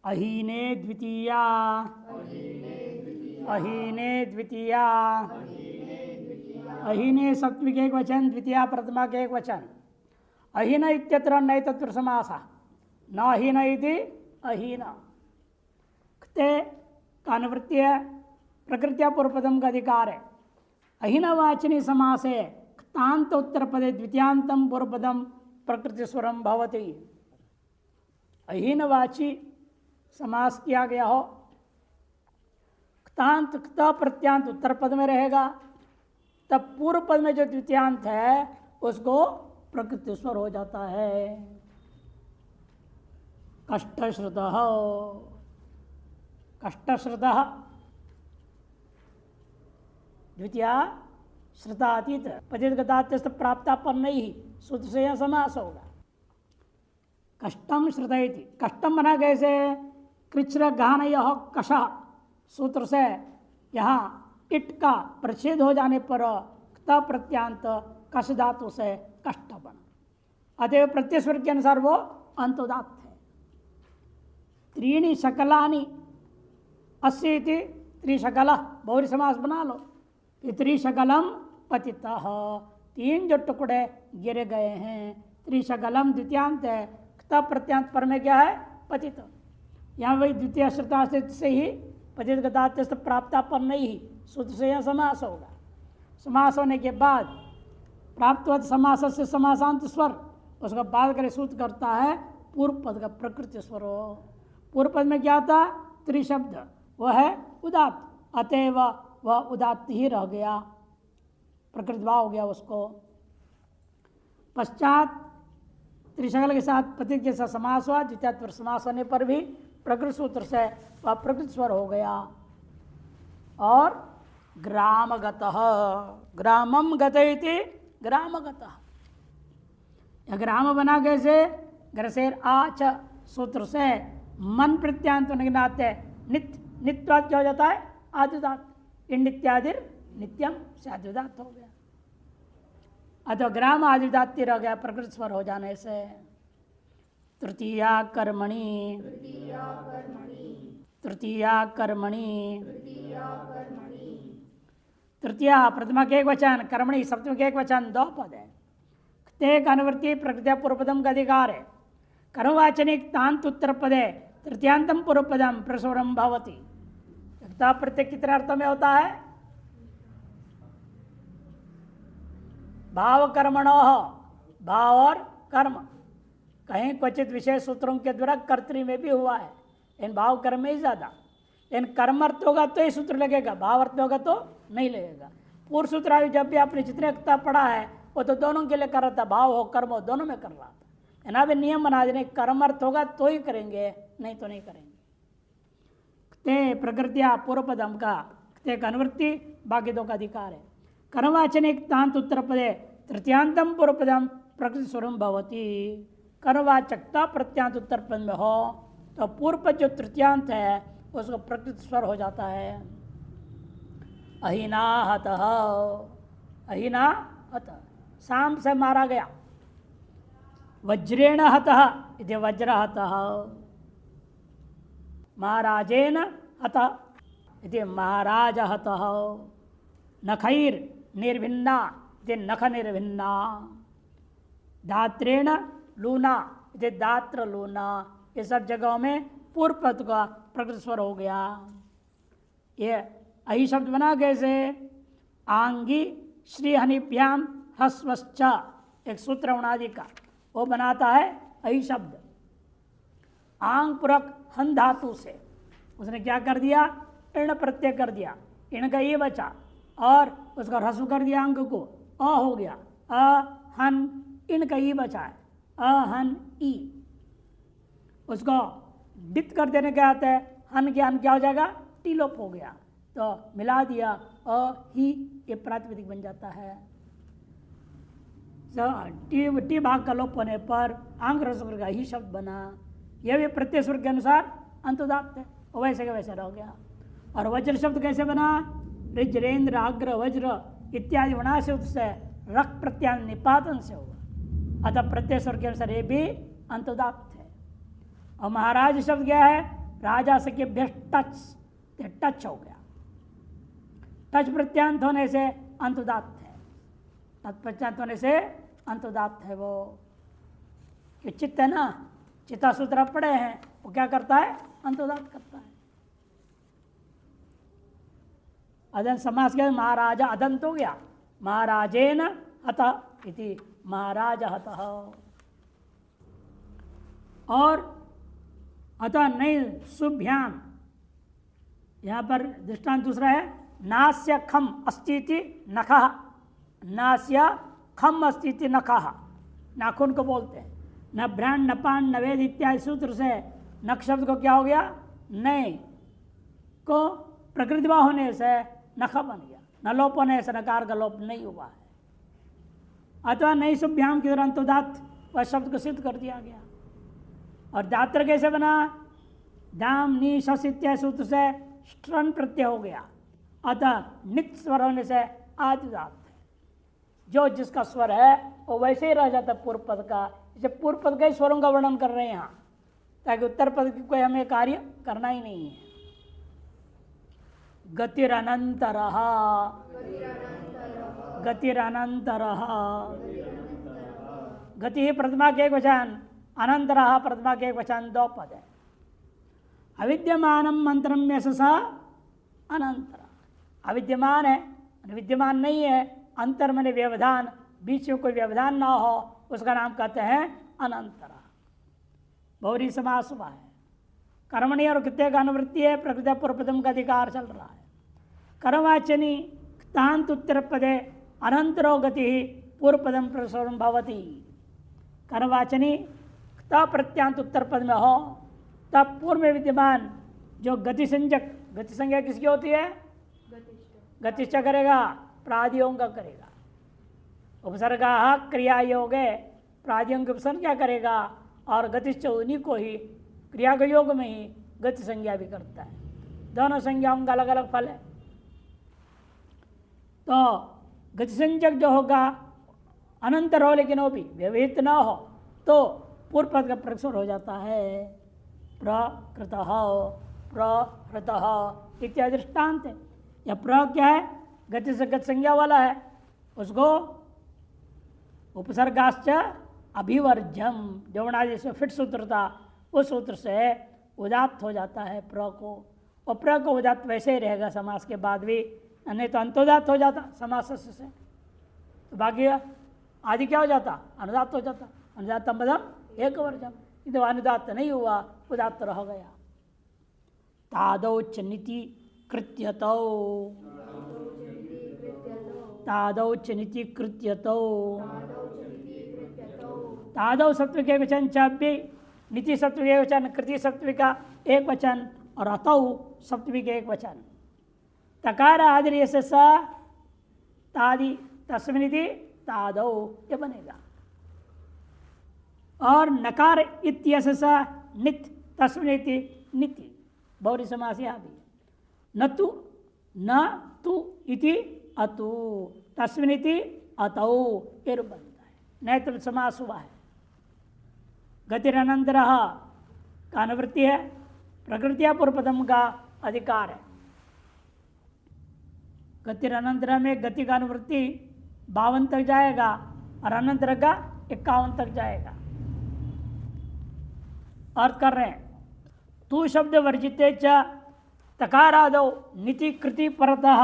अहीने द्वितीया, अहीने द्वितीया, अहीने सप्तमी के एक वचन, द्वितीया प्रथमा के एक वचन। अहीन इत्यत्र नए तत्पुर समासा, न अहीन इति अहीन। क्ते का अनुवृत्ति है, प्रकृत्या पूर्वपदम का अधिकार है। अहीनवाचिनी समास है, क्तांत उत्तर पदे द्वितीयांतम पूर्वपदम प्रकृति स्वरम भवति। अहीनवाची समास किया गया हो, क्तांत क्त प्रत्यांत उत्तर पद में रहेगा, तब पूर्व पद में जो द्वितीयांत है उसको प्रकृति स्वर हो जाता है। कष्टश्रुत, कष्टश्रुत द्वितीया श्रुतातीत पतित गतात्यस्त प्राप्तापन्न ही सूत्र से यह समास होगा। कष्टम श्रुतयति, कष्टम बना कैसे, कृच्छ्र गहन यह कष सूत्र से यहाँ इट का प्रच्छेद हो जाने पर क्ता प्रत्यांत कष धातु से कष्ट बना, अतएव प्रत्यस्वर के अनुसार वो अंतोदात्त है। त्रीणि शकलानि अस्य इति त्रिशकल, बहुरी समास बना लो। त्रिशकलम पतितः, तीन जो टुकड़े गिरे गए हैं। त्रिशकलम द्वितीयांत है, क्ता प्रत्यांत पर में क्या है, पतित। यहाँ वही द्वितीय श्रुता से ही पतित गतात्यस्त प्राप्तापन्न ही सूत्र से यह समास होगा। समास होने के बाद प्राप्तवत समास से समासांत स्वर, उसका बाद करे सूत्र करता है पूर्व पद का प्रकृति स्वर। पूर्व पद में क्या था, त्रिशब्द, वह है उदात्त, अतएव वह उदात्त ही रह गया, प्रकृति भाव हो गया उसको। पश्चात त्रिशकल के साथ पतित के साथ समास हुआ, द्वितीय समास होने पर भी प्रकृति सूत्र से वह प्रकृति स्वर हो गया। और ग्रामगतः, ग्रामम गतयति ग्रामगतः, ग्राम बना कैसे, ग्रसेर आच सूत्र से मन प्रत्यांत होने के नाते नित्य, नित्वाद क्या हो जाता है, आद्युदात, नित्यादिर नित्यम से आद्युदात हो गया। अतः ग्राम आद्युदात्ति रह गया प्रकृति स्वर हो जाने से। तृतीया कर्मणि, तृतीया कर्मणि, तृतीया प्रथमा के एक वचन, कर्मणि सप्तमी के एक वचन, दो पद है। क्ते का अनुवृत्ति प्रकृत्या पूर्वपदम का अधिकार है। कर्मवाचनिक तांत उत्तर पदे तृतीयांतम पूर्वपदम प्रसवरम भवति। प्रत्यय कितने अर्थों में होता है, भाव कर्मणो, भाव और कर्म, कहीं क्वचित विशेष सूत्रों के द्वारा कर्तरी में भी हुआ है, इन भाव कर्म में ही ज्यादा। इन कर्म अर्थ होगा तो ये सूत्र लगेगा, भाव अर्थ होगा तो नहीं लगेगा। पूर्व सूत्र जब भी आपने जितने क्ता पढ़ा है वो तो दोनों के लिए कर रहा था, भाव हो कर्म हो दोनों में कर रहा था। ना भी नियम बना देने, कर्म अर्थ होगा तो ही करेंगे, नहीं तो नहीं करेंगे। क्ते प्रकृतिया पूर्व पदम का, क्ते का अनुवृत्ति बाकी दो का अधिकार है। कर्मवाचनिक तांत उत्तर पदे तृतीयांतम पूर्व पदम प्रकृति स्वरूप भवती। कर्मवाचकता प्रत्यांत उत्तर पद में हो तो पूर्व पद जो तृतीयांत है उसको प्रकृति स्वर हो जाता है। अहीनाहत, अहीनाहत शाम से मारा गया। वज्रेण हतः इति वज्रहतः, महाराजेन हतः इति महाराज हतः। नखैर निर्भिन्ना इति नख निर्भिन्ना। दात्रेण लूना इति दात्र लूना। ये सब जगहों में पूर्व पद का प्रकृति स्वर हो गया। ये अही शब्द बना कैसे, आंगी श्रीहनिभ्याम ह्रस्वश्च, एक सूत्र उणादि का वो बनाता है अही शब्द। आंग पूरक हन धातु से उसने क्या कर दिया, इण प्रत्यय कर दिया, इण का ये बचा और उसका ह्रस्व कर दिया, अंग को अ हो गया, अ हन, इन का ई बचा है, अ हन ई। उसको डित कर देने क्या आता है, हन के हन क्या हो जाएगा, टीलोप हो गया, तो मिला दिया अ ही, ये प्रातिपदिक बन जाता है। टी भाग का लोप होने पर आंग रस्व का ही शब्द बना। यह भी प्रत्यय स्वर के अनुसार अंतोदात्त है, वैसे का वैसा रह गया। और वज्र शब्द कैसे बना, ऋज्रेंद्र अग्र वज्र इत्यादि वना से उससे रक प्रत्यान निपातन से होगा, अतः प्रत्यय स्वर के अनुसार ये भी अंतोदात्त है। और महाराज शब्द क्या है, राजा से टच टच हो गया। टच प्रत्यांत होने से अंतुदात है, टच प्रत्यांत होने से अंतुदात है। वो चित्त है ना, चिता सूत्र पड़े हैं, वो क्या करता है? अंतुदात करता है। अदन समास के महाराजा अदंत हो गया, महाराजेन हत इति महाराज हत। और अतः नहीं शुभ्याम, यहां पर दृष्टांत दूसरा है, नास्य खम अस्तिति नखः, नास्य खम अस्तिति नखः, नाखून को बोलते हैं। न भ्राण न पान न वेद इत्यादि सूत्र से नख शब्द को क्या हो गया? नय को प्रकृतिवा होने से नख बन गया, न लोप होने से नकार का लोप नहीं हुआ है। अथवा नहीं शुभ्याम की तरह अंतोदात वह शब्द को सिद्ध कर दिया गया। और दात्र कैसे बना? दाम नी शस इत्यादि सूत्र से स्ट्रन प्रत्यय हो गया, अतः नित्य स्वर होने से आदिदात है। जो जिसका स्वर है वो वैसे ही रह जाता पूर्व पद का। जैसे पूर्व पद के स्वरों का वर्णन कर रहे हैं यहाँ, ताकि उत्तर पद की कोई हमें कार्य करना ही नहीं है। गतिरनंतरः, गतिरनंतरः, गति प्रथमा के एक वचन, अनंतरः प्रथमा के एक वचन, दो पद है। अविद्यमानम मंत्रम यशसा अनंतर, अविद्यमान है, विद्यमान नहीं है, अंतर मैंने व्यवधान, बीच में कोई व्यवधान ना हो, उसका नाम कहते हैं अनंतरा। बहुरी समास हुआ है। कर्मणि और कृत्य का अनुवृत्ति है, प्रकृति पूर्वपदम का अधिकार चल रहा है। कर्मवाचनी तांत उत्तर पदे अनंतरो गति पूर्वपदम प्रसवम भवती। कर्मवाचनी प्रत्यांत उत्तर पद में हो तब पूर्व में विद्यमान जो गति संज्ञक, गति संज्ञा किसकी होती है? गतिष्ठ करेगा, प्रादियों का करेगा। उपसर्गा क्रिया योग है, प्रादियों के उपसर्ग क्या करेगा? और गतिष्ठ उन्हीं को ही क्रिया के योग में ही गति संज्ञा भी करता है। दोनों संज्ञाओं का अलग अलग फल है। तो गति संज्ञक जो होगा अनंतर हो, लेकिन वो भी व्यवहित ना हो तो पूर्व पद का प्रक्षर हो जाता है। प्रकृतः, प्रहृतः इत्यादि दृष्टांत है। या प्र क्या है? गति से गति संज्ञा वाला है, उसको उपसर्गाश्च अभिवर्जम, जवनादि से फिट सूत्र था, उस सूत्र से उदात्त हो जाता है प्र को। और प्र को उदात्त वैसे ही रहेगा समास के बाद भी, नहीं तो अंतोदात्त हो जाता समास से। तो बाकी आदि क्या हो जाता? अनुदात्त हो जाता। अनुदात्तम पदम एक वर्जम, तो अनुदात्त नहीं हुआ, उदात्त रह गया। तादौच नीति कृत्यतौ, तादौच नीति कृत्यतौ, तादौ सत्व के वचन चाप्य, नीति सत्व के वचन, कृति सत्व का एक वचन, और अतौ सप्तमी के एक वचन। तकार आदि से स तादि तस्मिनिति तादौ ये बनेगा। और नकार इत्यस्य स नित तस्मिनिति निति, बहुरी समास यहाँ भी। न तु इति अतु, तस्मिनिति अतौ ये रूप बनता है। नैत्र समास हुआ है। गतिरनंतरः का अनुवृत्ति है, प्रकृतिया पूर्वपदम का अधिकार है। गतिरनंतर में गति का अनुवृत्ति 52 तक जाएगा और अनंतर का 51 तक जाएगा। अर्थ कर रहे हैं, तू शब्द वर्जिते च तकारादौ नीति कृति परतः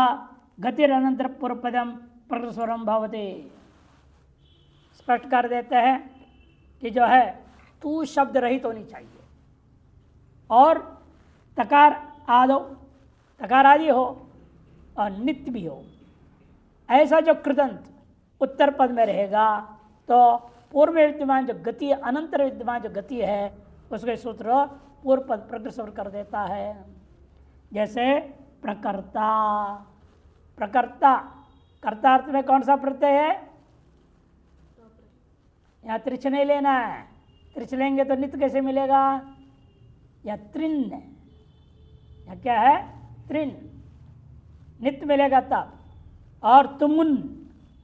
गतिरनंतर पूर्वपदम प्रस्वरम भवते। स्पष्ट कर देते हैं कि जो है तू शब्द रहित होनी चाहिए और तकार आदो, तकार आदि हो और नित्य भी हो। ऐसा जो कृदंत उत्तर पद में रहेगा तो पूर्व में विद्यमान जो गति, अनंतर विद्यमान जो गति है उसके सूत्र पूर्व पद प्रग्रसर कर देता है। जैसे प्रकर्ता, प्रकर्ता कर्तार्थ में कौन सा प्रत्यय है? यहाँ त्रिच नहीं लेना है, त्रिच लेंगे तो नित्य कैसे मिलेगा? या त्रिन, या क्या है? त्रिन, नित्य मिलेगा तब। और तुमुन,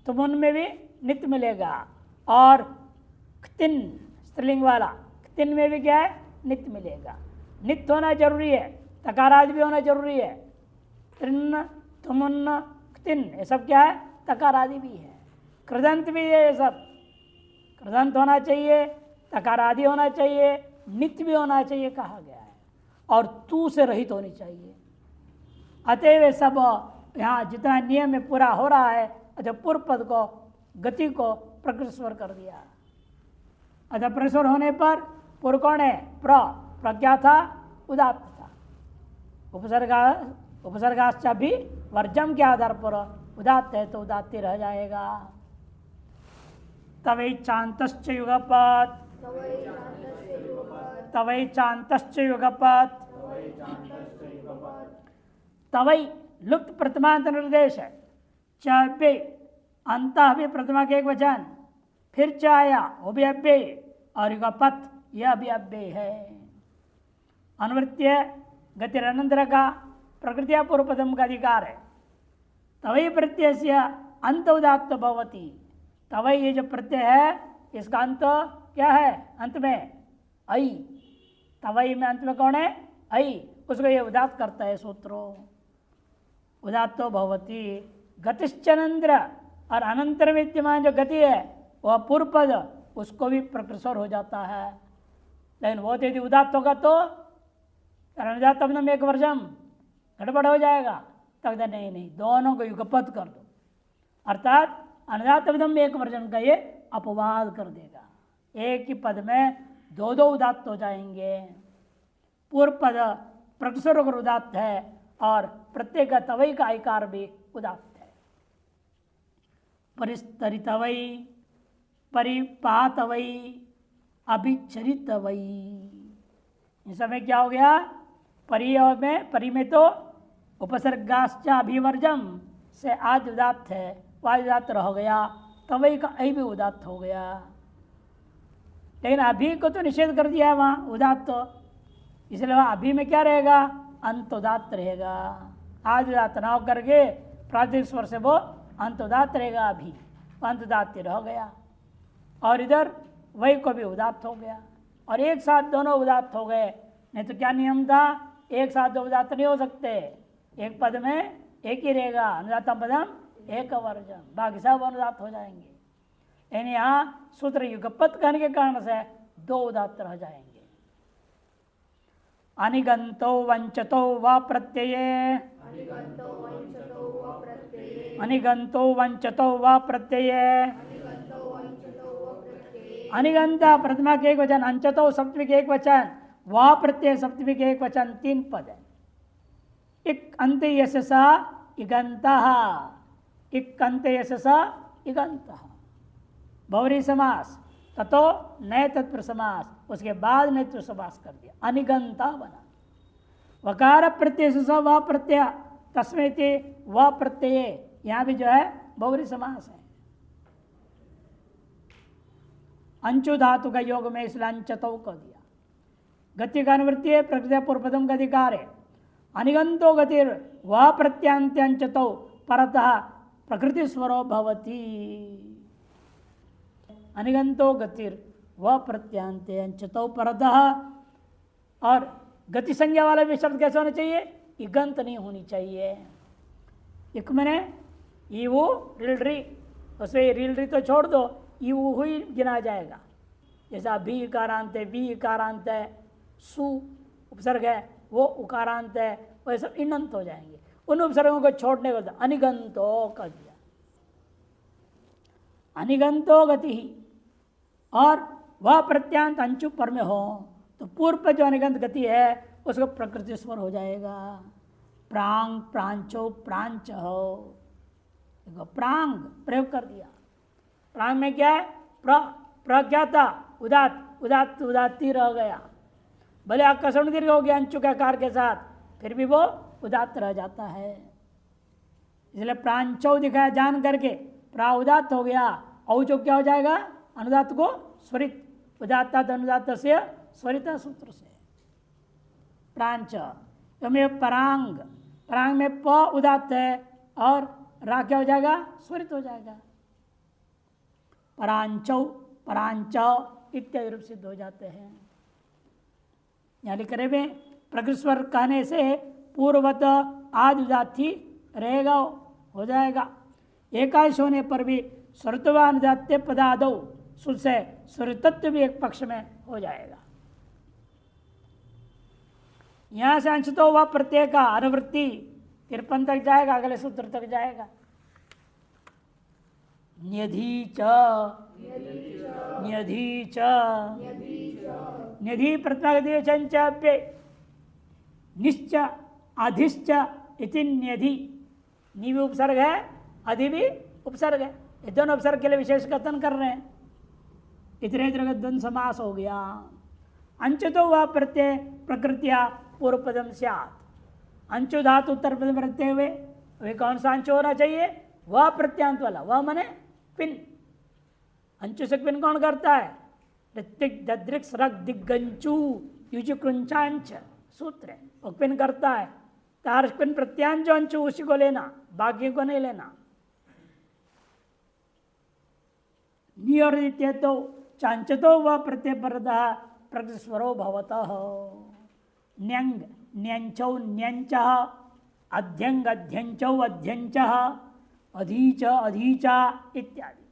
तुमुन में भी नित्य मिलेगा। और खतिन स्त्रीलिंग वाला, खतिन में भी क्या है? नित्य मिलेगा। नित्य होना जरूरी है, तकारादि भी होना जरूरी है। त्रिन्न तुमुन्न तिन ये सब क्या है? तकारादि भी है। कृदंत भी है, ये सब कृदंत होना चाहिए, तकारादि होना चाहिए, नित्य भी होना चाहिए कहा गया है, और तू से रहित होनी चाहिए। अतएव सब यहाँ जितना नियम में पूरा हो रहा है, अतः पूर्व पद को गति को प्रकृति स्वर कर दिया। अतः प्रस्वर होने पर पूर्व कौन है? प्र क्या था? उदात्त था। उपसर्गाश्च भी वर्जम के आधार पर उदात्त है तो उदात्त रह जाएगा। तवैचान्तश्च युगपत्, तवैचान्तश्च युगपत्, तवै लुप्त प्रथमांत निर्देश है। चे अंत भी प्रथमा के एक वचन, फिर च आया वो भी अव्यय, और युगपत् यह भी अव्यय है। अनुवृत्य गतिरनंतर का प्रकृतिया पूर्व पदम का अधिकार है। तवै प्रत्यय से अंत उदात्त भवति। तवै ये जो प्रत्यय है इसका अंत क्या है? अंत में ऐ। तवै में अंत में कौन है? ऐ। उसको ये उदात्त करता है सूत्रो। उदात्तो भवति। गतिश्चनंद्र, और अनंतर विद्यमान जो गति है वह पूर्व पद उसको भी प्रकृतिस्वर हो जाता है। लेकिन वो यदि उदात्त होगा तो अनुदात में एक वर्जम गड़बड़ हो जाएगा। तब नहीं नहीं, दोनों को युगपत कर दो, अर्थात अनुदात में एक वर्जन का ये अपवाद कर देगा। एक ही पद में दो दो उदात्त हो जाएंगे। पूर्व पद प्रकृतिस्वर होकर उदात्त है और प्रत्येक तवई का आकार भी उदात्त है। परिस्तरितवै, परिपातवै, अभिचरितवै, इन समय क्या हो गया? परि में तो उपसर्गाश्च अभिवर्जम से आज उदात्त है, वह उदात्त रह गया। तवई का ऐ भी उदात्त हो गया। लेकिन अभी को तो निषेध कर दिया है वहाँ उदात्त, इसलिए वहाँ अभी में क्या रहेगा? अंत उदात्त रहेगा। आज उदात्त ना हो करके प्रातिक स्वर से वो अंत उदात्त रहेगा। अभी अंत उदात्त रह गया, और इधर वही को भी उदात्त हो गया, और एक साथ दोनों उदात्त हो गए। नहीं तो क्या नियम था? एक साथ दो उदात्त नहीं हो सकते, एक पद में एक ही रहेगा। अनुदात्तम पदम एक वर्जम, बाकी सब अनुदात्त हो जाएंगे। यानी यहाँ सूत्र युगपत कहने के कारण से दो उदात्त रह जाएंगे। अनिगंतो वंचतो व प्रत्यये, अनिगंतो वंचतो व प्रत्यये, अनिगंता प्रथमा के एक वचन, अंचतो सप्तमी के एक वचन, वा प्रत्यय सप्तमी के एक वचन, तीन पद है। इक अंत यशसा इगंतः, इक अंत यशसा इगंतः। बहुरी समास, ततो नए तत्पर समास, उसके बाद नेतृत्व समास कर दिया, अनिगंता बना। वकार प्रत्यय से व प्रत्यय तस्मै ते व प्रत्यय, यहाँ भी जो है बहुरी समास है। अंचु धातु का योग में इसलिए अंचतो कर दिया। गति का अनुवृत्ति है, प्रकृति पूर्वपदम का अधिकार है। अनिगंतो गतिर व प्रत्यांत्य अंचतो परतः प्रकृति स्वरो भवति। अनिगंतो गतिर व प्रत्यांत्य अंचतो परतः, और गति संज्ञा वाला भी शब्द कैसे होना चाहिए? इगंत नहीं होनी चाहिए। इक मैंने ईवु रिलरी, उसमें रिलरी तो छोड़ दो, ईवु हुई गिना जाएगा। जैसा भी इकारांत है, वी इकारांत है, सु उपसर्ग है वो उकारांत है, वह सब इणंत हो जाएंगे। उन उपसर्गों को छोड़ने को अनिगंतो कर दिया। अनिगंतो गति ही, और वह प्रत्यांत अंचु पर में हो तो पूर्व पर जो अनिगंत गति है उसको प्रकृति स्वर हो जाएगा। प्रांग प्रांचो प्रांच हो, देखो प्रांग प्रयोग कर दिया। प्रांग में क्या है? प्र क्या था? उदात, उदात उदात्ती रह गया। भले आकर्षण दीर्घ हो गया अंचु के आकार के साथ, फिर भी वो उदात्त रह जाता है। इसलिए प्रांचो दिखाया जान करके, प्रा उदात्त हो गया, औचो क्या हो जाएगा? अनुदात्त को स्वरित, उदात्ता अनुदात्त से स्वरिता सूत्र से प्रांच। में परांग, परांग में प उदात्त है और रा क्या हो जाएगा? स्वरित हो जाएगा। परांचौ, परांचौ इत्यादि रूप सिद्ध हो जाते हैं। यहाँ लिख रहे में प्रकृति स्वर कहने से पूर्ववत आदि उदात्ती रहेगा, हो जाएगा। एकादश होने पर भी स्वरत्वान उदात्ते पदादो सुध से स्वरतत्व भी एक पक्ष में हो जाएगा। यहां से अंश तो वह प्रत्यय का अनुवृत्ति 53 तक जाएगा, अगले सूत्र तक जाएगा। न्यधि च न्यधि च न्यधि प्रथमाव्यय निश्च अधिश्च इति न्यधि। नी भी उपसर्ग है, अधि भी उपसर्ग है, ये दोनों उपसर्ग के लिए विशेष कथन कर रहे हैं। इतरेतर का द्वंद्व समास हो गया। अंच तो वह प्रत्यय प्रकृतिया पूर्व पदम स्यात्। अंचु धातु उत्तर पद में रखते हुए वे कौन सा अंच होना चाहिए? वह प्रत्यांत वाला, वह मने पिन। अंचु से पिन कौन करता है? ऋत्विक दद्रिक सरक दिग्गंचु युजु कृंचांच सूत्र है, वो पिन करता है। तार पिन प्रत्यांत जो अंचु उसी को लेना, बाकी को नहीं लेना। नी और द्वितीय तो चांचतो वह प्रत्यय परतः प्रकृति स्वरो भवतः। न्यंग न्यंचौ न्यंचः, अध्यंग अध्यंचौ अध्यंचः, अधीच अधीचा इत्यादि।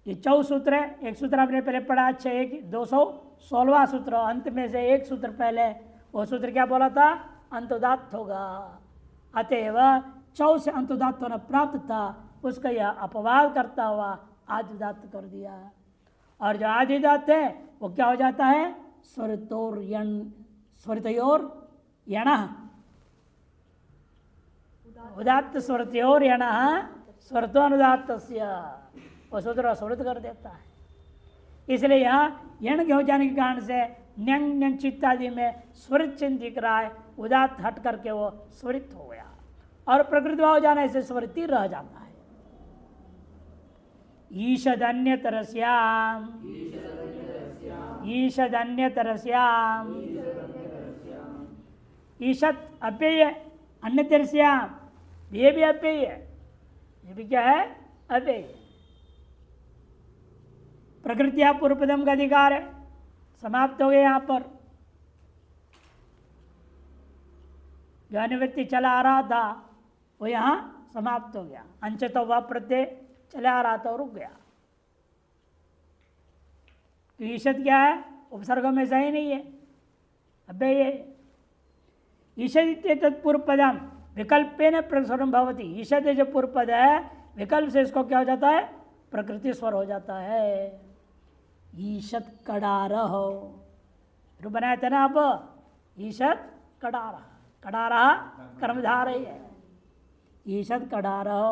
ये 4 सूत्र है। एक सूत्र आपने पहले पढ़ा, 216वां सूत्र, अंत में से एक सूत्र पहले, वो सूत्र क्या बोला था? अंतोदात्त होगा। अतएव 4 से अंतोदात्त होना प्राप्त था, उसका यह अपवाद करता हुआ आदिदात्त कर दिया। और जो आदिदात्त है वो क्या हो जाता है? स्वरतोर यण, स्वरतयोर यण, उदात्त स्वरतयोर यण स्वरतोनुदात्त, वो सूत्र स्वरत कर देता है। इसलिए यहाँ यण के हो जाने के कारण से न्यंग न्यंच इत्यादि में स्वरित चिन्ह दिख रहा है, उदात्त हट करके वो स्वरित हो गया। और प्रकृति हो जाने से स्वरिति रह जाता है। ईषदन्यतरस्याम ईषदन्यतरस्याम, ईषद अपेय, अन्यतरस्याम ये भी अपेय, ये भी क्या है? अपेय। प्रकृतिया पूर्व पदम का अधिकार है, समाप्त हो गया। यहां पर जो अनुवृत्ति चला आ रहा था वो यहां समाप्त हो गया। अंश तो वह प्रत्यय चला आ रहा था और रुक गया। तो ईषद क्या है? उपसर्ग में सही नहीं है, अपेय। ईषद तत्पूर्व पदम विकल्पेन प्रस्वरम भवति। ईषद जो पूर्व पद है, विकल्प से इसको क्या हो जाता है? प्रकृति स्वर हो जाता है। ईषद कडारह, जो बनाया था ना अब, ईषद कडारह, कडारह कर्मधारय है। ईषद कडारह,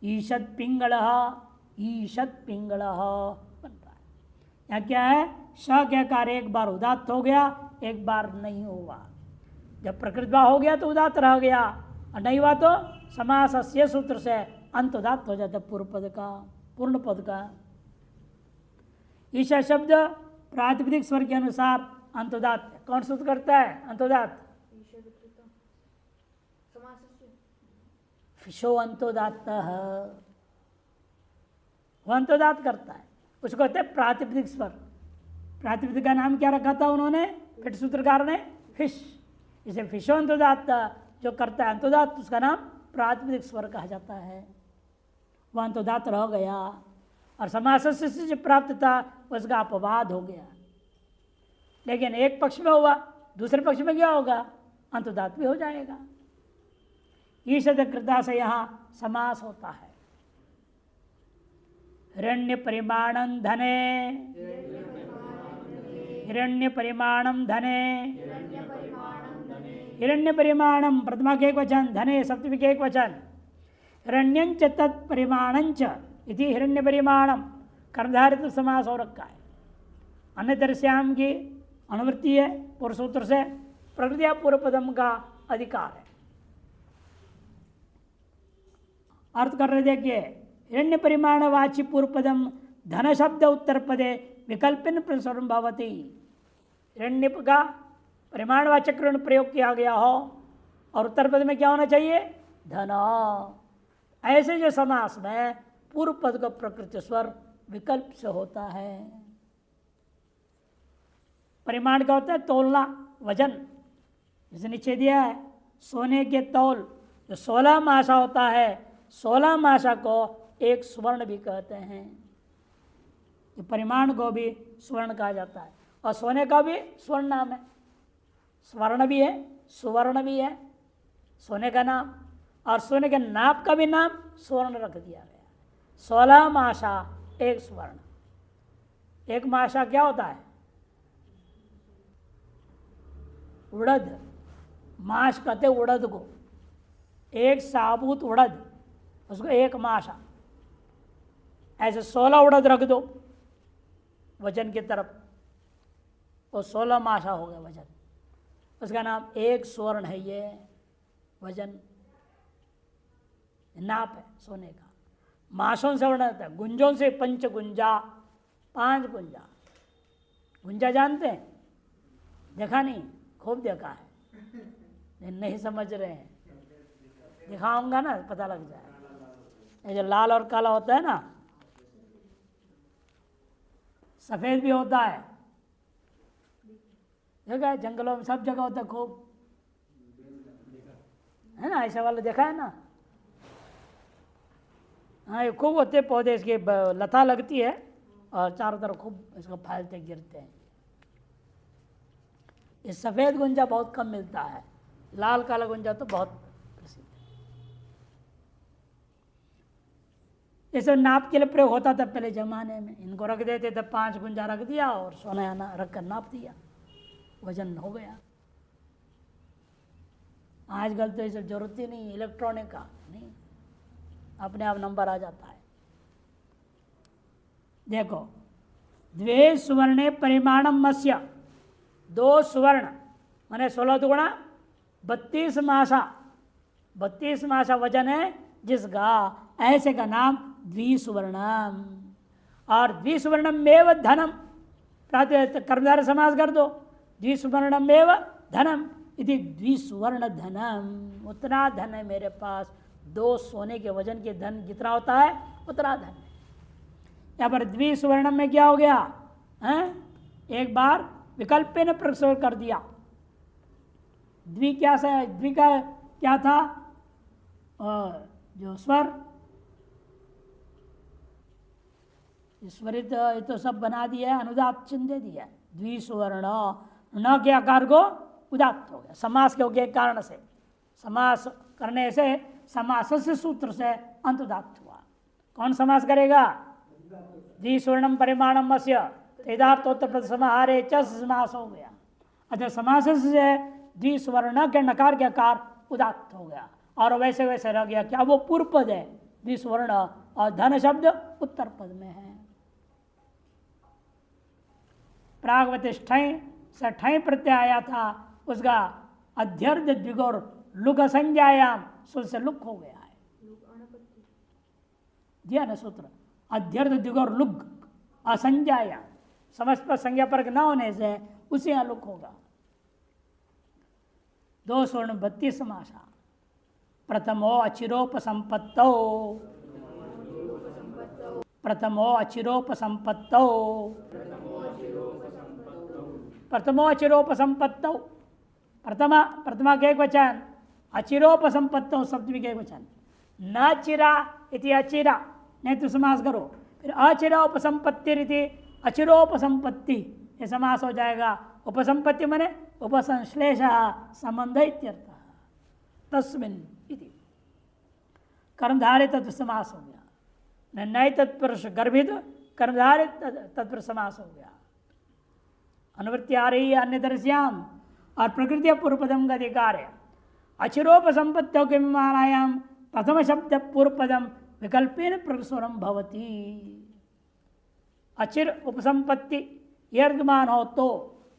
ईषद पिंगलः, ईषद पिंगलः बन रहा है। यहाँ क्या है? श क्या कार्य एक बार उदात्त हो गया, एक बार नहीं हुआ। जब प्रकृति हो गया तो उदात्त रह गया, और नहीं हुआ तो समासस्य सूत्र से अंत उदात्त हो जाता पूर्व पद का, पूर्ण पद का। ईशा शब्द प्रातिपदिक स्वर के अनुसार अंतोदात्त कौन सूत्र करता है? अंतोदात्त फिशो अंतोदात्त, वो अंतोदात्त करता है, उसको कहते हैं प्रातिपदिक स्वर। प्रातिपदिक का नाम क्या रखा था उन्होंने? फिट सूत्रकार ने फिश। इसे फिशो अंतोदात्त जो करता है अंतोदात्त, उसका नाम प्रातिपदिक स्वर कहा जाता है। वह अंतोदात्त रह गया, और समास से जो प्राप्त था उसका अपवाद हो गया। लेकिन एक पक्ष में हुआ, दूसरे पक्ष में क्या होगा? अंतोदात्त भी हो जाएगा। ईषद कृता से यहाँ समास होता है। हिरण्य परिमाणं धने, हिरण्य परिमाणं धने, हिरण्य परिमाणं प्रथमा के एक वचन, धने सप्तमी के एक वचन। हिरण्यंच तत्परिमाणंच इति हिरण्य परिमाणम कर्मधारित समास हो रखा है। अन्यतर श्याम की अनुवृत्ति है पूर्व सूत्र से, प्रकृतिया पूर्व पदम का अधिकार है। अर्थ कर रहे देखिए, हिरण्य परिमाण वाची पूर्व पदम धन शब्द उत्तर पदे विकल्पिन प्रसरण भवति। हिरण्य का परिमाणवाचक प्रयोग किया गया हो और उत्तर पद में क्या होना चाहिए? धन। ऐसे जो समास में पूर्व पद का प्रकृति स्वर विकल्प से होता है। परिमाण क्या होता है? तोलना, वजन। जैसे नीचे दिया है सोने के तौल, जो 16 मासा होता है, 16 मासा को एक स्वर्ण भी कहते हैं। ये परिमाण को भी स्वर्ण कहा जाता है। और सोने का भी स्वर्ण नाम है, स्वर्ण भी है, सुवर्ण भी है सोने का नाम। और सोने के नाप का भी नाम स्वर्ण रख दिया गया। 16 मासा एक स्वर्ण। एक मासा क्या होता है? उड़द, मास कहते उड़द को। एक साबुत उड़द, उसको एक मासा। ऐसे 16 उड़द रख दो वजन की तरफ, वो 16 मासा हो गया वजन। उसका नाम एक स्वर्ण है। ये वजन नाप है सोने का। मासों से वर्णन होता है, गुंजों से पंच गुंजा, 5 गुंजा। गुंजा जानते हैं? देखा नहीं? खूब देखा है, नहीं समझ रहे हैं, दिखाऊंगा ना पता लग जाए। ये जो लाल और काला होता है ना, सफेद भी होता है, देखा है? जंगलों में सब जगह होता है खूब, है ना? ऐसा वाला देखा है ना? हाँ, ये खूब होते पौधे, इसकी लता लगती है और चारों तरफ खूब इसको फैलते गिरते हैं। ये सफ़ेद गुंजा बहुत कम मिलता है, लाल काला गुंजा तो बहुत प्रसिद्ध है। ये सब नाप के लिए प्रयोग होता था पहले ज़माने में। इनको रख देते थे, 5 गुंजा रख दिया और सोना रख कर नाप दिया, वजन हो गया। आजकल तो ये सब जरूरत ही नहीं, इलेक्ट्रॉनिक का नहीं, अपने आप नंबर आ जाता है। देखो, 2 सुवर्णे परिमाणम मत्स्य, 2 सुवर्ण माने 16 दुगुणा 32 मासा। 32 मासा वजन है जिसका, ऐसे का नाम द्विसुवर्णम। और द्विसुवर्णमेव धनम, कर्मधारय समास कर दो, द्विसुवर्णमेव धनम इति द्विसुवर्ण धनम। उतना धन है मेरे पास, 2 सोने के वजन के धन जितना होता है उतना धन है। यहाँ पर द्विसुवर्णम में क्या हो गया है? एक बार विकल्प ने प्रयोग कर दिया। द्वि क्या सा, द्वि का क्या था? जो स्वर, स्वरित ये तो सब बना दिया है, अनुदात चिन्ह दे दिया। द्विसुवर्ण न के आकार को उदात्त हो गया समास के कारण से। समास करने से समास से सूत्र से अंतुदात्त हुआ। कौन समास करेगा? द्विसुवर्णम परिमाणम मत्स्य तेदार्थोत्तर समाहारे च समास हो गया। अच्छा, समास से द्विसुवर्ण के नकार के आकार उदात्त हो गया और वैसे वैसे रह गया। क्या वो पूर्व पद है द्विसुवर्ण और धन शब्द उत्तर पद में है। प्रागवतिष्ठय से ठय प्रत्यय आया था, उसका अध्यर्थ द्विगुर लुक संज्ञायाम से लुक हो गया है। दिया ना सूत्र, अध्यर्थ द्विगुर लुक असंज्ञायाम, समझ पर संज्ञा पर न होने से उसे यहाँ लुक होगा। 2 स्वर्ण 32 मासा। प्रथमो अचिरोपसंपत्तौ, प्रथमो अचिरोपसंपत्तौ, प्रथमो अचिरोपसंपत्तौ, प्रथमा के एक वचन, अचिरोपसंपत्तौ सप्तमी के एक वचन। न चिरा इति अचिरा, नहीं तो समास करो, फिर अचिरा उपसंपत्ति रीति अचिरोपसंपत्ति, ये समास हो जाएगा। उपसंपत्ति माने उपसंश्लेष संबंध इत्यर्थ। तस्मिन् इति कर्मधारे तत्व समास हो गया। नए तत्पुरुष गर्भित कर्मधारे तत्पुरुष समास हो गया। अनुवृत्ति आ रही है अन्य दर्श्याम और प्रकृति पूर्व पदम का अधिकार है। अचिरोपसंपत्तियों के विमानायाम प्रथम शब्द पूर्व पदम विकल्पेन प्रसुरम भवती। अचिर उपसंपत्ति यर्गमान हो तो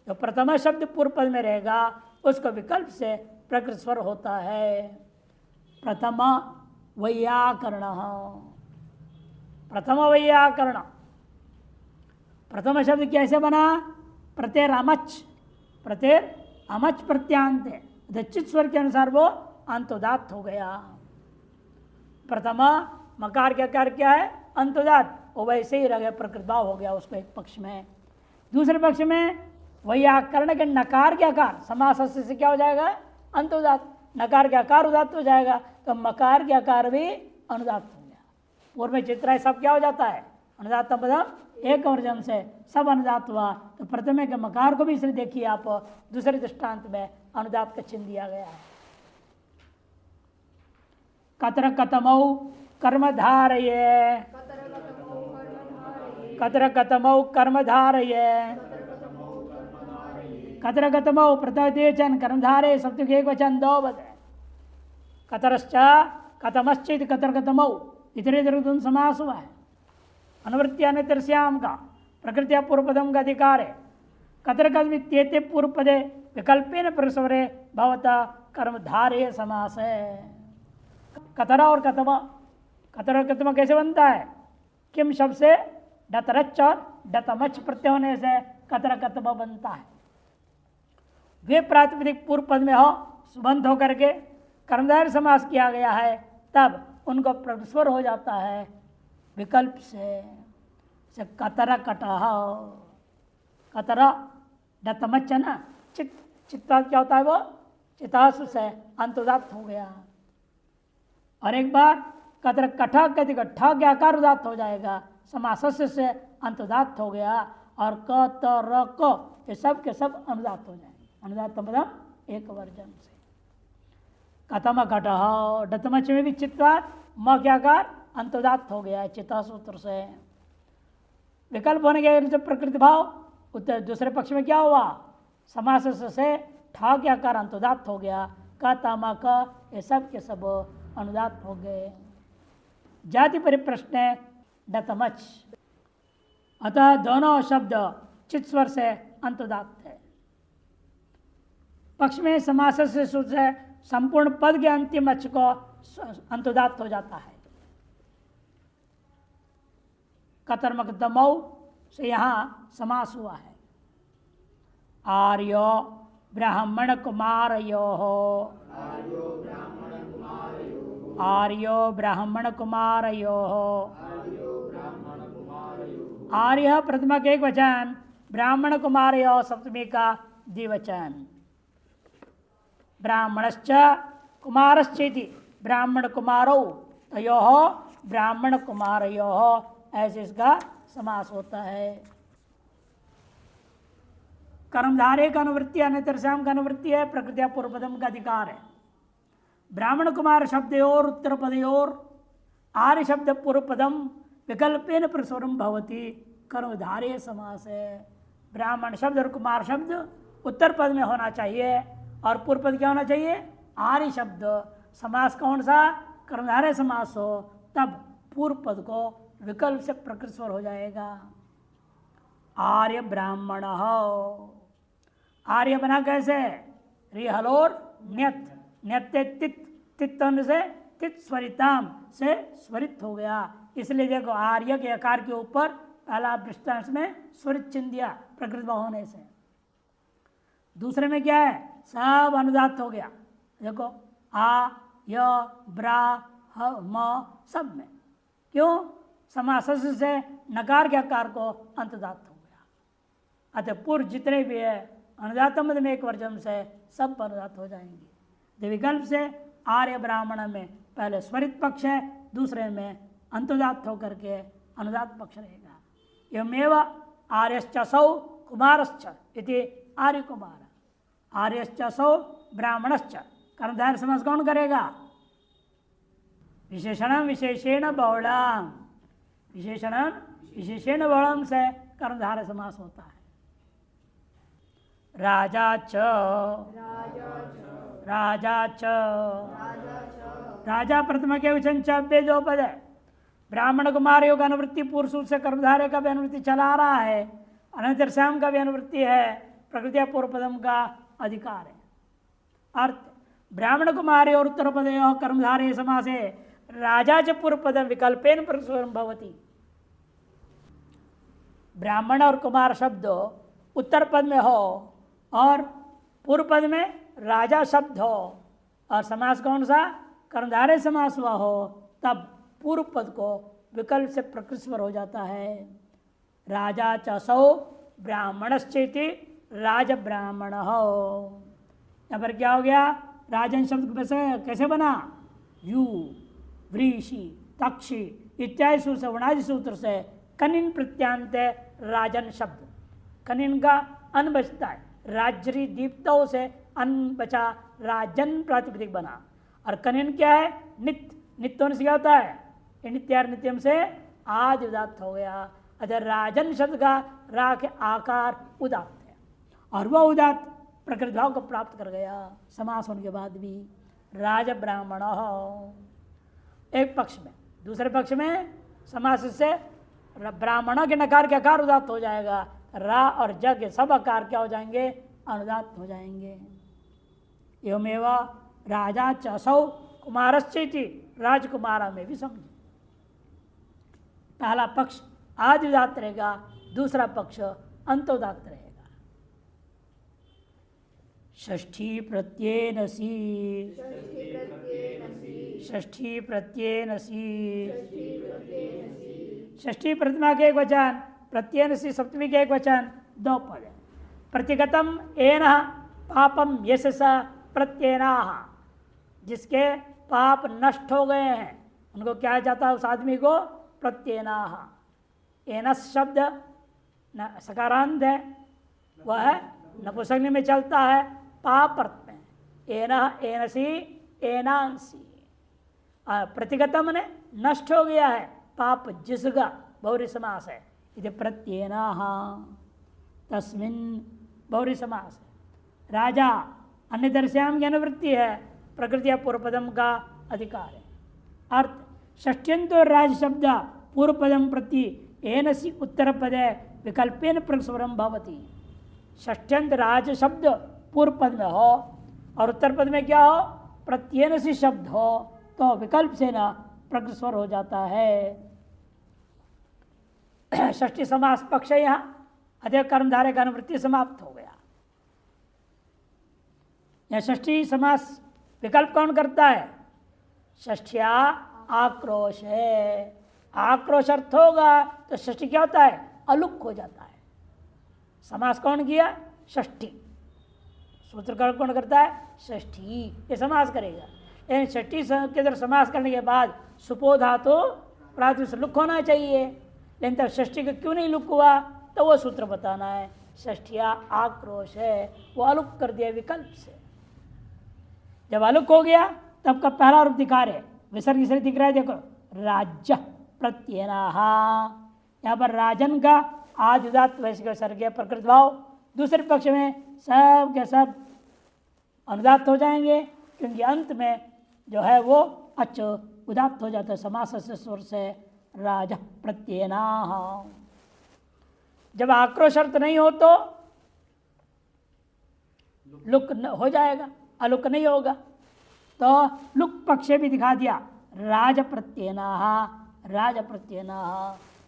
जो प्रथम शब्द पूर्व पद में रहेगा उसको विकल्प से प्रकृत स्वर होता है। प्रथम वैयाकरण, प्रथम वैयाकरण। प्रथम शब्द कैसे बना? प्रत्यय अमच, प्रत्यय अमच प्रत्यांत है, दक्षित स्वर के अनुसार वो अंतोदात हो गया। प्रथमा मकार के आकार क्या है? अंतोदात, वो वैसे ही रह गया, प्रकृत भाव हो गया उसको एक पक्ष में। दूसरे पक्ष में वैयाकरण के नकार के आकार समास से क्या हो जाएगा? अंत उदात्त। नकार के आकार उदात्त हो जाएगा तो मकार के आकार भी अनुदात्त हो गया। पूर्व में चित्राय सब क्या हो जाता है? अनुदात्त पदम एक वर्जम से सब अनुदात हुआ। तो प्रथम के मकार को भी इसलिए देखिए आप, दूसरे दृष्टांत में अनुदात का चिन्ह दिया गया है। कतर कतमौ कर्मधारये, कतर कतमौ कर्मधारये, कतर कतमौ प्रथम कर्मधारे सप्तक एक वचन दो बदे। कतरश्च कतमश्चित कतर कतमौ इतने इधर समास हुआ है। अनुवृत्तिया नित्यश्याम का प्रकृतिया पूर्व पदम का अधिकार है। कतर कते पूर्व पदे विकल्पेन परस्वरे भवता कर्मधारय समास है। कतरा और कतमा, कतर और कतमा कैसे बनता है? किम शब्द से डतरच और डतमच प्रत्यय होने से कतर कतमा बनता है। वे प्रातिपदिक पूर्व पद में हो सुबंध होकर के कर्मधारय समास किया गया है, तब उनको परस्पर हो जाता है विकल्प से। कतर कटह, कतर डतमच है ना, चित्ता क्या होता है? वो चितासु से अंतोदात्त हो गया। और एक बार कतर कठा कहते कठा के आकार उदात्त हो जाएगा, समासस्य से अंतोदात्त हो गया। और क त र क ये सब के सब अनुदात्त हो जाएंगे। अनुदात्त मतलब एक वर्जन से। कतम कटह डतमच में भी चित्वात म के आकार अंतोदात्त हो गया है चिता सूत्र से। विकल्प होने के प्रकृति भाव उत्तर दूसरे पक्ष में क्या हुआ? समास से ठा के आकार अंतोदात्त हो गया। क तम क ये सब के सब अनुदात्त हो गए। जाति परिप्रश्न डतमच, अतः दोनों शब्द चित स्वर से अंतोदात्त है। पक्ष में समास से सूत्र है संपूर्ण पद के अंतिम अक्ष को अंतोदात्त हो जाता है। कतर्मक दमौ से यहाँ समास हुआ है। आर्यो ब्राह्मण कुमारयो, आर्यो ब्राह्मण कुमारयो, आर्य प्रथमा का एक वचन, ब्राह्मण कुमारयो सप्तमी का द्विवचन। ब्राह्मणश्च कुमारश्चेति ब्राह्मण कुमारौ तयोः ब्राह्मण कुमारयोः, ऐसे इसका समास होता है। कर्मधारय का अनुवृत्ति अन्यतरस्याम का अनुवृत्ति है, प्रकृतिया पूर्व पदम का अधिकार है। ब्राह्मण कुमार शब्द और उत्तर पदयोर आर्य शब्द पूर्व पदम विकल्पेन प्रस्वरम भवति कर्मधारय समास है। ब्राह्मण शब्द और कुमार शब्द उत्तर पद में होना चाहिए और पूर्व पद क्या होना चाहिए? आर्य शब्द। समास कौन सा? कर्मधारय समास हो, तब पूर्व पद को विकल्प से प्रकृत स्वर हो जाएगा। आर्य ब्राह्मण हो, आर्य बना कैसे? रिहलोर न्यत, न्यत्ते तित, तित से तित स्वरिताम से स्वरित हो गया। इसलिए देखो आर्य के आकार के ऊपर पहला दृष्टांत में स्वरित चिन्ह दिया प्रकृत भाव होने से। दूसरे में क्या है? सब अनुदात्त हो गया। देखो आ य ब्रा ह म सब में। क्यों? समास से नकार के आकार को अंतदात्त हो गया। अतः पूर्व जितने भी है अनुदात्त में एक वर्जम से सब अनुदात्त हो जाएंगे। विकल्प से आर्य ब्राह्मण में पहले स्वरित पक्ष है, दूसरे में अंतोदात्त होकर के अनुदात्त पक्ष रहेगा। एवमेव आर्यश्च सौ कुमारश्च इति आर्य कुमार, आर्यश्च सौ ब्राह्मणश्च। कर्मधारय समास कौन करेगा? विशेषण विशेषेण बहुलाम, विशेषण विशेषेण बहुलाम से कर्मधारय समास होता है। राजा च, राजा च, राजा प्रथम के वचन चे दो पद है। ब्राह्मण कुमार योग अनुवृत्ति पूर्व सूत्र से कर्मधारय का भी अनुवृत्ति चला रहा है, अनंतर श्याम का भी अनुवृत्ति है, प्रकृतिया पूर्व पदम का अधिकार है। अर्थ ब्राह्मण कुमार और उत्तर पद कर्मधारय समासे राजा च पूर्व पदम विकल्पेन प्रस्वरम भवति। ब्राह्मण और कुमार शब्द उत्तर पद में हो और पूर्व पद में राजा शब्द हो और समास कौन सा? कर्मधारय समास हुआ हो, तब पूर्व पद को विकल्प से प्रकृत स्वर हो जाता है। राजा च सौ ब्राह्मणश्चेति राज ब्राह्मण हो। यहाँ पर क्या हो गया, राजन शब्द कैसे बना, यू व्रीषि तक्षि इत्यादि सूत्र से वर्णादि सूत्र से कनिन प्रत्यांत राजन शब्द, कनिन का अन बचता है, राजरी दीप्तों से अन बचा, राजन प्रातिपदिक बना। और कनिन क्या है, नित्य, नित्य होने से क्या होता है, नित्यार नित्यम से आज उदात्त हो गया। अतः राजन शब्द का रा के आकार उदात्त है, और वह उदात्त प्रकृति भाव को प्राप्त कर गया समास होने के बाद भी। राज ब्राह्मण एक पक्ष में, दूसरे पक्ष में समास से ब्राह्मण के नकार के आकार उदात्त हो जाएगा, रा और ज के सब आकार क्या हो जाएंगे, अनुदात्त हो जाएंगे। एवमेव राजा चसौ कुमारश्चेति, राजकुमारा में भी समझे। पहला पक्ष आदि उदात्त रहेगा, दूसरा पक्ष अंत उदात्त रहेगा। षष्ठी प्रत्ययन सी, षष्ठी प्रत्ययन सी, षष्ठी प्रतिमा के एक वचन, प्रत्ययन सी सप्तमी के एक वचन, दो पद है। प्रतिगतम एन पापम यशस प्रत्ययना, जिसके पाप नष्ट हो गए हैं उनको क्या जाता है, उस आदमी को प्रत्ययना। एनस शब्द सकारांत है, वह नपुंसकलिंग में चलता है, पाप अर्थ में, एना एनसी एनांसी। प्रतिगतम ने नष्ट हो गया है पाप, जिसका बहुरी समास है, इति प्रत्ययना तस्मिन् बहुरी समास है। राजा अन्य दर्श्याम की अनुवृत्ति है, प्रकृति या पूर्व पदम का अधिकार है। अर्थ षष्ट्यंतो राज शब्द पूर्व पदम प्रति एनसी उत्तर पदे विकल्पेन प्रस्वरम भवति। षष्ट्यंत राज शब्द पूर्व पद में हो और उत्तर पद में क्या हो, प्रत्येनसी शब्द हो, तो विकल्प से ना प्रस्वर हो जाता है। षष्ठी समास पक्ष यहाँ अधिक कर्मधारय का अनुवृत्ति समाप्त हो गया। यह षष्ठी समास विकल्प कौन करता है, षष्ठिया आक्रोश है। आक्रोश अर्थ होगा तो षष्ठी क्या होता है, अलुक हो जाता है। समास कौन किया, षष्ठी, सूत्रकार कौन करता है, षष्ठी, ये समास करेगा। लेकिन षष्ठी के अंदर समास करने के बाद सुपो धातु प्रातिपदिक से लुक होना चाहिए, लेकिन तब षष्ठी का क्यों नहीं लुक हुआ, तो वो सूत्र बताना है। षष्ठिया आक्रोश है, वो अलुक कर दिया विकल्प से। जब अलुक हो गया तब का पहला रूप दिखा रहे, विसर्ग से दिख रहा है, देखो राज्य प्रत्ययना। यहाँ पर राजन का आदि उदात्त वैसे विसर्ग है, प्रकृत भाव। दूसरे पक्ष में सब के सब अनुदात्त हो जाएंगे, क्योंकि अंत में जो है वो अच उदात्त हो जाता है समास से स्वर से, राज प्रत्ययना। जब आक्रोश अर्थ नहीं हो तो लुक हो जाएगा, अलुक नहीं होगा, तो लुक पक्ष भी दिखा दिया, राज प्रत्ययना, राज प्रत्ययना।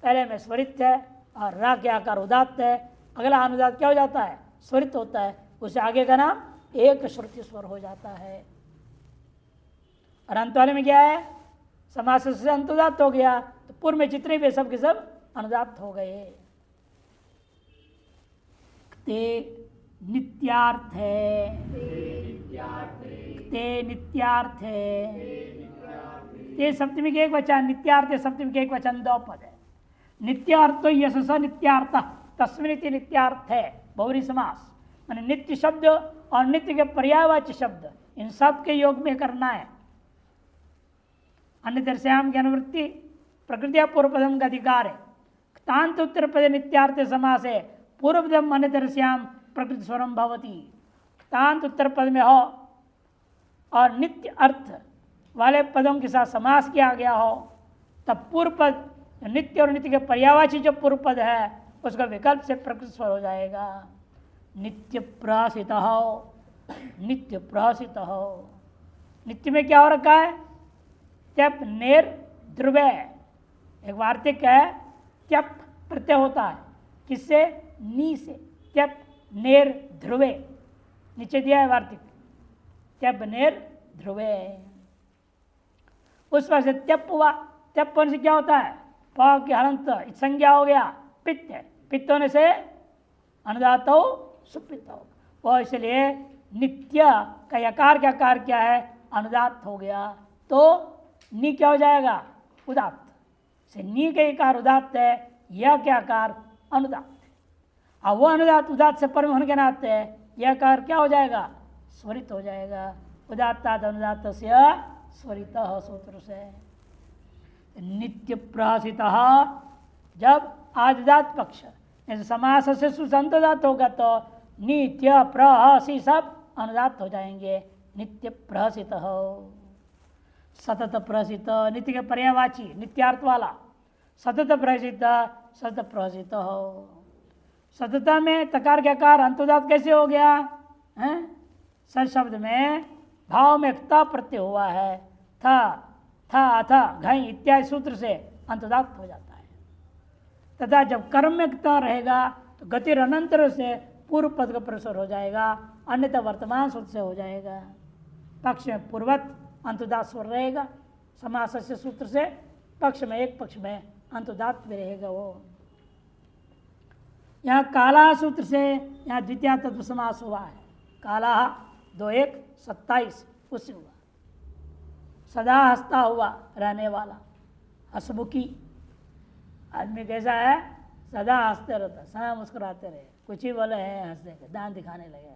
पहले में स्वरित है और रा के आकार उदात्त है, अगला अनुदात्त क्या हो जाता है, स्वरित होता है, उससे आगे का नाम एक श्रुति स्वर हो जाता है। और अंत वाले में क्या है, समास से अंतुदात्त हो गया, तो पूर्व में जितने भी सब के सब अनुदात्त हो गए। ते नित्यार्थ है, ते नित्यार्थ है, ते सप्तमी के एक वचन, नित्यार्थ सप्तमी के एक वचन, दो पद है। नित्यार्थ तो यशस नित्यार्थ, तस्मिन् नित्यार्थ है, बहुरी समास, माने नित्य शब्द और नित्य के पर्यायवाची शब्द, इन सब के योग में करना है। अन्य दर्श्याम की अनुवृत्ति प्रकृतिया पूर्व पदम का अधिकार है। तांत उत्तर पद नित्यार्थ समास है, पूर्व पदम अन्य दर्श्याम प्रकृति स्वरम भवती। तांत उत्तर पद में हो और नित्य अर्थ वाले पदों के साथ समास किया गया हो, तब पूर्व पद नित्य और नित्य के पर्यायवाची जो पूर्व पद है उसका विकल्प से प्रकृति स्वर हो जाएगा। नित्य प्रहसित हो, नित्य प्रहसित हो, नित्य में क्या हो रखा है, त्यप नेर ध्रुवे, एक वार्तिक है, त्यप प्रत्यय होता है किससे, नी से, त्यप नेर ध्रुवे, नीचे दिया है वार्तिक, त्यप नेर ध्रुवे, उस पर से त्यप हुआ। त्यप होने से क्या होता है, प के हलंत संज्ञा हो गया, पित्त है, पित्त होने से अनुदात सुप्रीत होगा। वो इसलिए नित्य का यकार का कार क्या है? अनुदात्त हो गया, तो नी क्या हो जाएगा? उदात्त से नी का यकार उदात्त है, यह क्या कार? अनुदात्त। अब वो अनुदात उदात्त से परम होने के नाते यह कार क्या हो जाएगा? स्वरित हो जाएगा। उदात्ताद अनुदात्त से स्वरित सूत्र से। नित्य प्रहसित, जब आदिदात पक्ष समास से सुसंतदात होगा तो नित्य प्रहसी सब अनुदात हो जाएंगे। नित्य प्रहसित हो, सतत प्रहसित, नित्य के पर्यायवाची नित्यार्थ वाला, सतत प्रहसित, सतत प्रहसित हो। सतता में तकार के आकार अंतोदात कैसे हो गया है? सत शब्द में भाव में त प्रत्यय हुआ है, था अथा घई इत्यादि सूत्र से अंतोदात हो जाता है। तथा जब कर्म में त रहेगा तो गतिर अनंतर से पूर्व पद का प्रसर हो जाएगा, अन्यथा वर्तमान सूत्र से हो जाएगा। पक्ष में पूर्वत अंतोदात स्वर रहेगा, समास से सूत्र से पक्ष में एक पक्ष में अंतोदात भी रहेगा। वो यहाँ काला सूत्र से यहाँ द्वितीय तत्व समास हुआ है। काला 2-1 27 उससे हुआ। सदा हंसता हुआ रहने वाला, हंसमुखी आदमी कैसा है? सदा हंसते रहता, सदा मुस्कुराते रहे, कुछ ही बोले हैं हंस देंगे, दांत दिखाने लगेगा।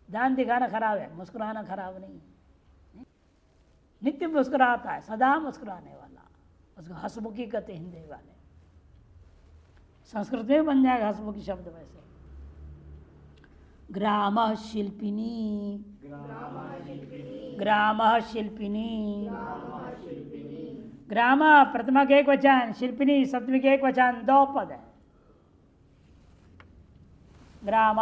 दांत दिखाना खराब है, मुस्कुराना खराब नहीं है। नित्य मुस्कुराता है, सदा मुस्कुराने वाला, उसको हंसमुखी कहते हिंदी वाले। संस्कृत में बन जाएगा हंसमुखी शब्द वैसे। ग्राम शिल्पिनी, ग्राम शिल्पिनी, ग्राम प्रथमा के एक वचन, शिल्पिनी सप्तमी के एक वचन, 2 पद है। ग्राम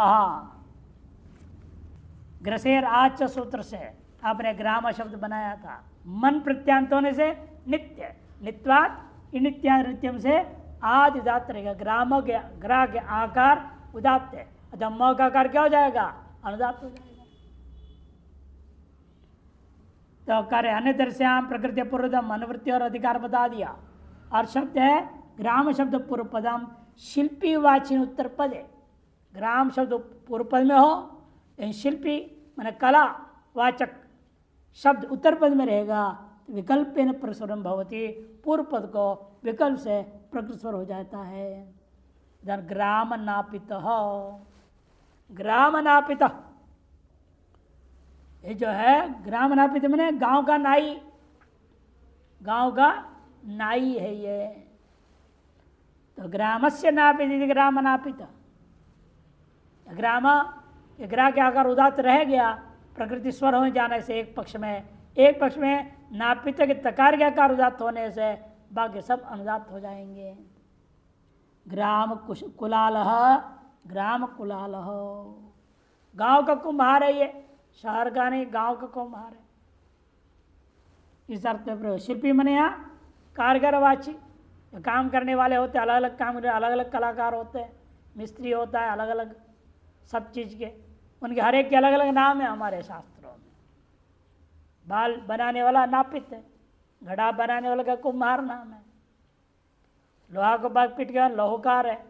ग्रसेर आच सूत्र से आपने ग्राम शब्द बनाया था। मन प्रत्यांत होने से नित्य, नित्वात नित्या नित्यम से आदि उदात्त रहेगा। ग्राम ग्रा के आकार उदात्त है, म का आकार क्या हो जाएगा? अनुदात्त हो जाएगा। तो कार्य अन्य दर्श्याम प्रकृति पूर्वदम अनुवृत्ति और अधिकार बता दिया। और शब्द है ग्राम शब्द पूर्व पदम शिल्पी वाचिन उत्तर पद है। ग्राम शब्द पूर्व पद में हो, शिल्पी माने कला वाचक शब्द उत्तर पद में रहेगा, तो विकल्प न प्रसुरम भवती, पूर्व पद को विकल्प से प्रकृत स्वर हो जाता है। इधर ग्राम नापित, ग्राम नापित ये जो है ग्राम नापित मैंने गांव का नाई, गांव का नाई है ये। तो ग्रामस्य नापित ग्राम नापित, ग्राम ग्रा के आकार उदात्त रह गया, प्रकृति स्वर हो जाने से एक पक्ष में नापित के तकार के आकार उदात्त होने से बाकी सब अनुदात्त हो जाएंगे। ग्राम कुलाल, ग्राम कुलाल, गांव का कुम्हार है ये, शहर का नहीं, गांव का कुम्हार है। इस अर्थ में प्रयोग। शिल्पी मने यहाँ कारगरवाची, काम करने वाले होते, अलग अलग काम करने, अलग अलग कलाकार होते हैं, मिस्त्री होता है, अलग अलग सब चीज़ के, उनके हर एक के अलग अलग नाम है हमारे शास्त्रों में। बाल बनाने वाला नापित है, घड़ा बनाने वाला का कुम्हार नाम है, लोहा को बाग पीट के लोहकार है,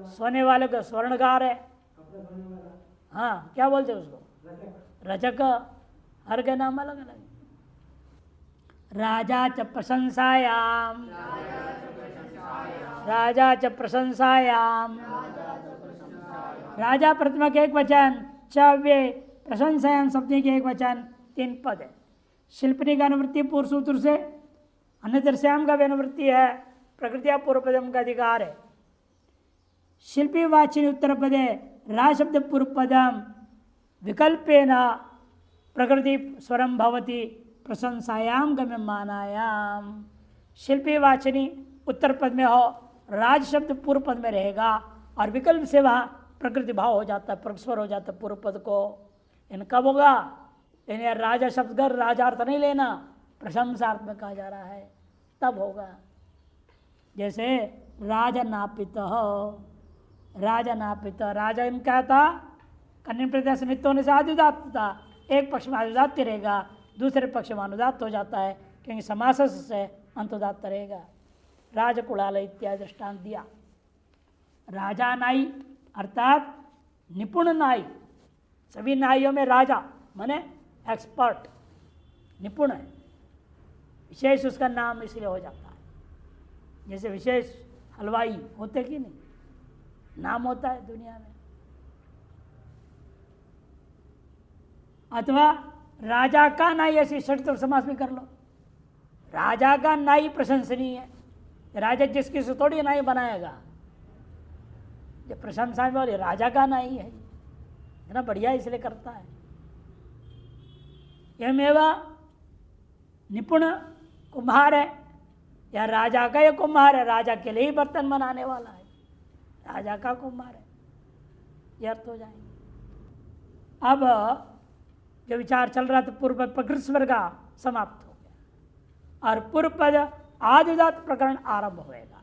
सोने वाले का स्वर्णकार है, हाँ क्या बोलते उसको, रचक, हर का नाम अलग अलग। राजा च प्रशंसायाम, राजा च प्रशंसायाम, राजा प्रतिमा के एक वचन, चव्य प्रशंसायाम सप्तमी के एक वचन, 3 पद है। शिल्पनी का अनुवृत्ति पूर्व सूत्र से, अन्य श्याम का भी अनुवृत्ति है, प्रकृतिया पूर्व पदम का अधिकार है। शिल्पी वाचिनी उत्तर पदे रा शब्द पूर्व पदम विकल्पेन प्रकृति स्वरम भवती प्रशंसायाम गम्यमानायाम। शिल्पी वाचिनी उत्तर पद में हो, राज शब्द पूर्व पद में रहेगा और विकल्प से वहाँ प्रकृति भाव हो जाता है, प्रस्वर हो जाता है पूर्व पद को। इन कब होगा? इन्हें राजा शब्द कर राजार्थ नहीं लेना, प्रशंसार्थ में कहा जा रहा है, तब होगा। जैसे राजा नापित हो, राजा नापित, राजा इन क्या था? कन्या प्रत्यय से नित्य होने से आदिदात था, एक पक्ष में आदिदात रहेगा, दूसरे पक्ष में अनुदात हो जाता है, क्योंकि समास से अंतोदात रहेगा। राजकुलाल इत्यादि दृष्टांत दिया। राजा नाई अर्थात निपुण नाई, सभी नाइयों में राजा माने एक्सपर्ट, निपुण है, विशेष उसका नाम इसलिए हो जाता है। जैसे विशेष हलवाई होते कि नहीं, नाम होता है दुनिया में। अथवा राजा का नाई, ऐसी षष्ठ समास भी कर लो, राजा का नाई प्रशंसनीय है। राजा जिसकी से थोड़ी नाई बनाएगा, ये प्रशंसा में बोले राजा का नाई है, इतना बढ़िया इसलिए करता है। यमेवा निपुण कुम्हार है, या राजा का ये कुम्हार है, राजा के लिए ही बर्तन बनाने वाला है, राजा का कुम्हार है, ये अर्थ हो जाएंगे। अब जो विचार चल रहा था पूर्व प्रकृत स्वर का समाप्त हो गया और पूर्व पद आदिदात प्रकरण आरंभ होएगा।